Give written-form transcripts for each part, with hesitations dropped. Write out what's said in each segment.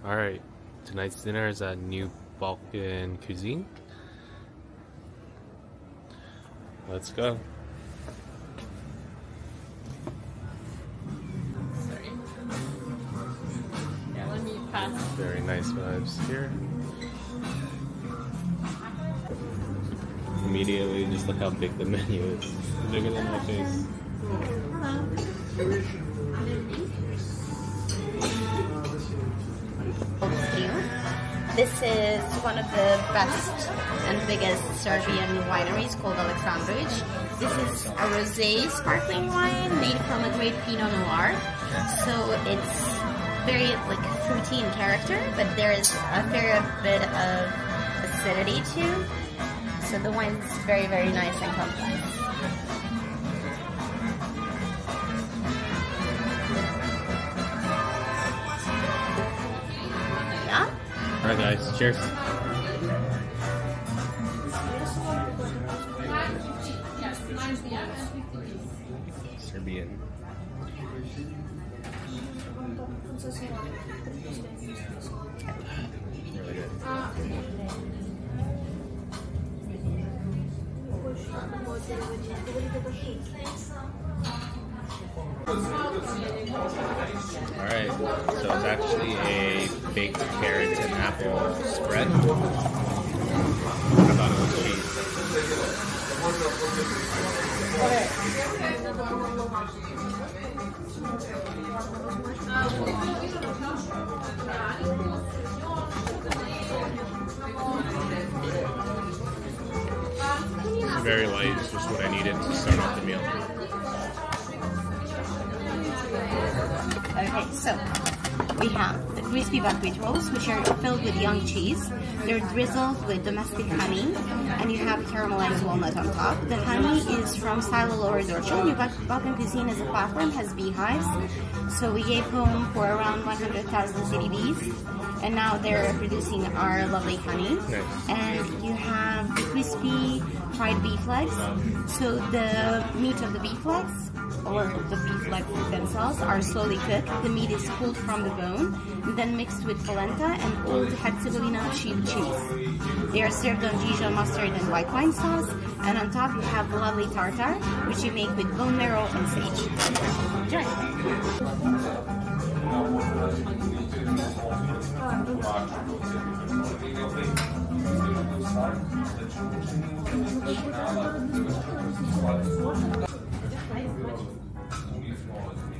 Alright, tonight's dinner is at New Balkan Cuisine. Let's go. Sorry. Yeah, let me pass. Very nice vibes here. Immediately, just look how big the menu is. It's bigger than my face. This is one of the best and biggest Serbian wineries called Aleksandrovic. This is a rosé sparkling wine made from a great Pinot Noir. So it's very fruity in character, but there is a fair bit of acidity too. So the wine is very, very nice and complex. Alright guys, cheers. Serbian. Really good. Alright, so it's actually a baked carrot and apple spread. I thought it was cheese. It's very light, it's just what I needed to start off the meal. Okay, so we have the crispy buckwheat rolls, which are filled with young cheese. They're drizzled with domestic honey, and you have caramelized walnut on top. The honey is from Silo Lower Dorchel. New Balkan Cuisine as a platform has beehives, so we gave home for around 100,000 city bees, and now they're producing our lovely honey. Nice. And you have the crispy fried beef legs. So the meat of the beef legs, or the beef legs themselves, are slowly cooked. The meat is pulled from the bone, and then mixed with polenta and old Herzegovina sheep cheese. They are served on Dijon mustard and white wine sauce, and on top you have the lovely tartar, which you make with bone marrow and sage. Enjoy!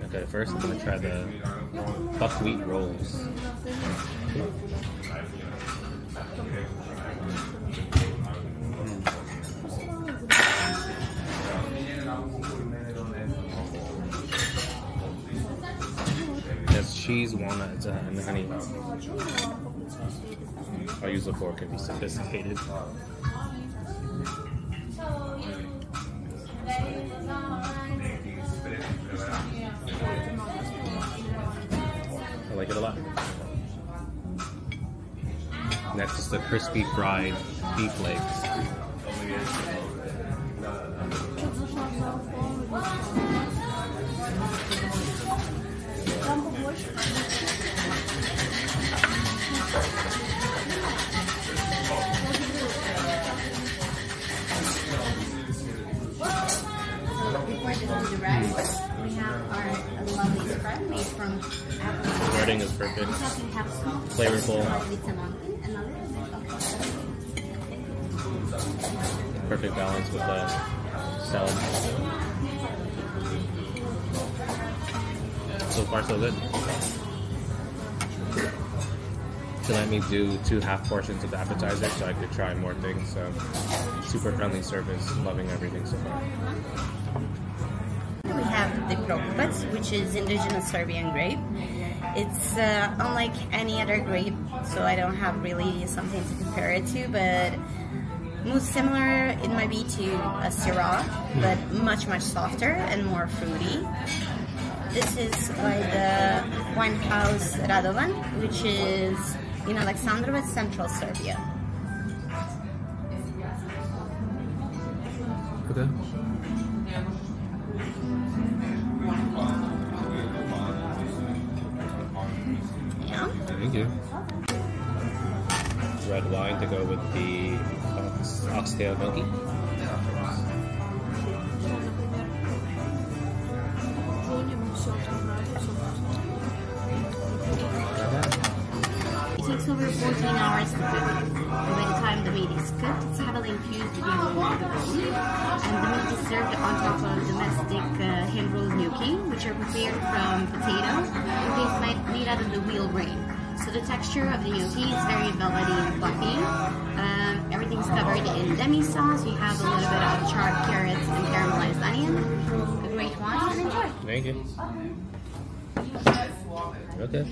Okay, first I'm gonna try the buckwheat rolls. There's cheese, walnuts, and honey. I'll use a fork and be sophisticated. I like it a lot. Next is the crispy fried beef legs. Before this is the rice, we have our lovely spread made from apple. The breading is perfect. Flavorful. Perfect balance with the salad. So far so good. She let me do 2 half portions of the appetizer so I could try more things. So super friendly service, loving everything so far. We have the krokovac, which is indigenous Serbian grape. It's unlike any other grape, so I don't have really something to compare it to, but most similar it might be to a Syrah, but much, much softer and more fruity. This is by the wine house Radovan, which is in Aleksandrovac, central Serbia. Okay. Thank you. Red wine to go with the oxtail gnocchi. It takes over 14 hours to cook, and by the time the meat is cooked, it's heavily infused with the bone, and the meat is served on top of domestic hand-rolled gnocchi, which are prepared from potato and made out of the wheel grain. So the texture of the gnocchi is very velvety and fluffy. Everything's covered in demi-sauce. You have a little bit of charred carrots and caramelized onion. A great wine, and enjoy. Thank you. Okay.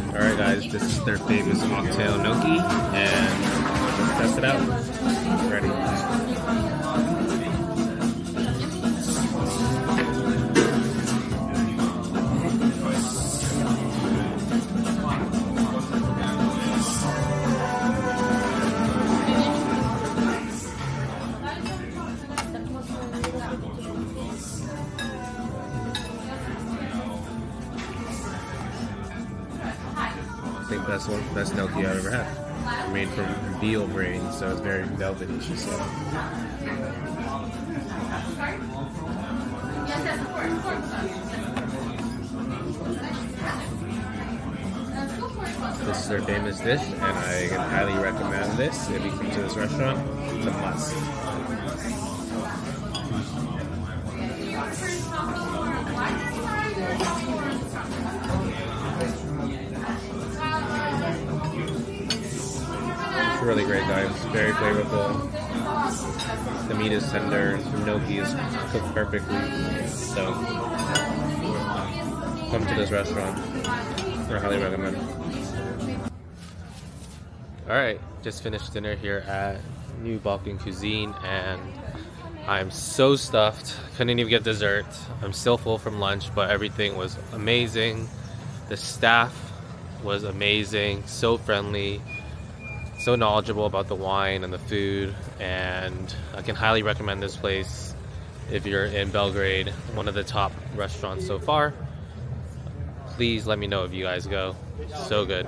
Alright guys, this is their famous oxtail gnocchi, and let's test it out. Ready? I think best gnocchi I've ever had. Made from veal brain, so it's very velvety, she said. This is their famous dish, and I can highly recommend this. If you come to this restaurant, it's a must. It's really great, guys. Very flavorful. The meat is tender. The gnocchi is cooked perfectly. So, come to this restaurant. I highly recommend. Alright, just finished dinner here at New Balkan Cuisine, and I'm so stuffed. Couldn't even get dessert. I'm still full from lunch, but everything was amazing. The staff was amazing, so friendly, so knowledgeable about the wine and the food, and I can highly recommend this place if you're in Belgrade. One of the top restaurants so far. Please let me know if you guys go. So good.